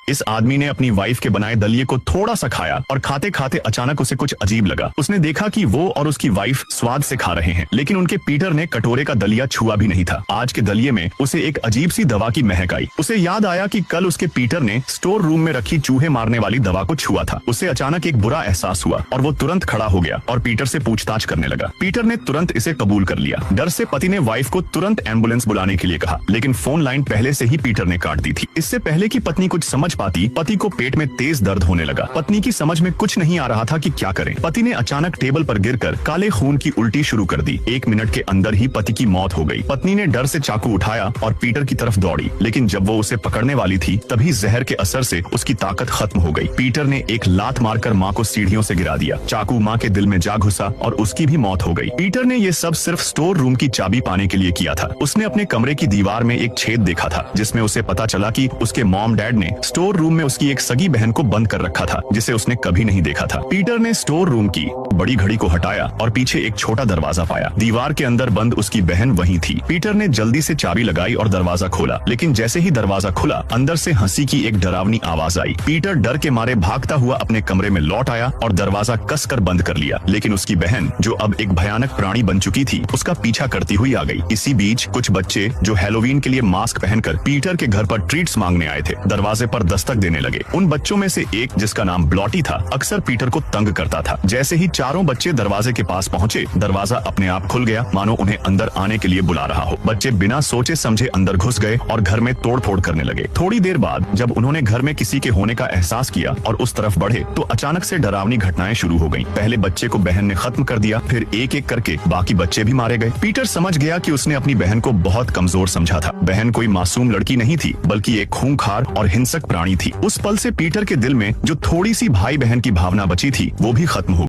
इस आदमी ने अपनी वाइफ के बनाए दलिये को थोड़ा सा खाया और खाते खाते अचानक उसे कुछ अजीब लगा। उसने देखा कि वो और उसकी वाइफ स्वाद से खा रहे हैं, लेकिन उनके पीटर ने कटोरे का दलिया छुआ भी नहीं था। आज के दलिये में उसे एक अजीब सी दवा की महक आई। उसे याद आया कि कल उसके पीटर ने स्टोर रूम में रखी चूहे मारने वाली दवा को छुआ था। उसे अचानक एक बुरा एहसास हुआ और वो तुरंत खड़ा हो गया और पीटर से पूछताछ करने लगा। पीटर ने तुरंत इसे कबूल कर लिया। डर से पति ने वाइफ को तुरंत एम्बुलेंस बुलाने के लिए कहा, लेकिन फोन लाइन पहले से ही पीटर ने काट दी थी। इससे पहले कि पत्नी कुछ समझ पाती, पति को पेट में तेज दर्द होने लगा। पत्नी की समझ में कुछ नहीं आ रहा था कि क्या करें। पति ने अचानक टेबल पर गिरकर काले खून की उल्टी शुरू कर दी। 1 मिनट के अंदर ही पति की मौत हो गई। पत्नी ने डर से चाकू उठाया और पीटर की तरफ दौड़ी, लेकिन जब वो उसे पकड़ने वाली थी तभी जहर के असर से उसकी ताकत खत्म हो गई। पीटर ने एक लात मारकर माँ को सीढ़ियों से गिरा दिया। चाकू माँ के दिल में जा घुसा और उसकी भी मौत हो गई। पीटर ने ये सब सिर्फ स्टोर रूम की चाबी पाने के लिए किया था। उसने अपने कमरे की दीवार में एक छेद देखा था, जिसमें उसे पता चला कि उसके मॉम डैड ने स्टोर रूम में उसकी एक सगी बहन को बंद कर रखा था, जिसे उसने कभी नहीं देखा था। पीटर ने स्टोर रूम की बड़ी घड़ी को हटाया और पीछे एक छोटा दरवाजा पाया। दीवार के अंदर बंद उसकी बहन वहीं थी। पीटर ने जल्दी से चाबी लगाई और दरवाजा खोला, लेकिन जैसे ही दरवाजा खुला अंदर से हंसी की एक डरावनी आवाज आई। पीटर डर के मारे भागता हुआ अपने कमरे में लौट आया और दरवाजा कसकर बंद कर लिया, लेकिन उसकी बहन, जो अब एक भयानक प्राणी बन चुकी थी, उसका पीछा करती हुई आ गई। इसी बीच कुछ बच्चे जो हैलोवीन के लिए मास्क पहनकर पीटर के घर पर ट्रीट्स मांगने आए थे, दरवाजे पर दस्तक देने लगे। उन बच्चों में से एक, जिसका नाम ब्लॉटी था, अक्सर पीटर को तंग करता था। जैसे ही चारों बच्चे दरवाजे के पास पहुंचे, दरवाजा अपने आप खुल गया, मानो उन्हें अंदर आने के लिए बुला रहा हो। बच्चे बिना सोचे समझे अंदर घुस गए और घर में तोड़फोड़ करने लगे। थोड़ी देर बाद जब उन्होंने घर में किसी के होने का एहसास किया और उस तरफ बढ़े, तो अचानक से डरावनी घटनाएं शुरू हो गईं। पहले बच्चे को बहन ने खत्म कर दिया, फिर एक एक करके बाकी बच्चे भी मारे गए। पीटर समझ गया कि उसने अपनी बहन को बहुत कमजोर समझा था। बहन कोई मासूम लड़की नहीं थी, बल्कि एक खूंखार और हिंसक प्राणी थी। उस पल से पीटर के दिल में जो थोड़ी सी भाई बहन की भावना बची थी, वो भी खत्म हो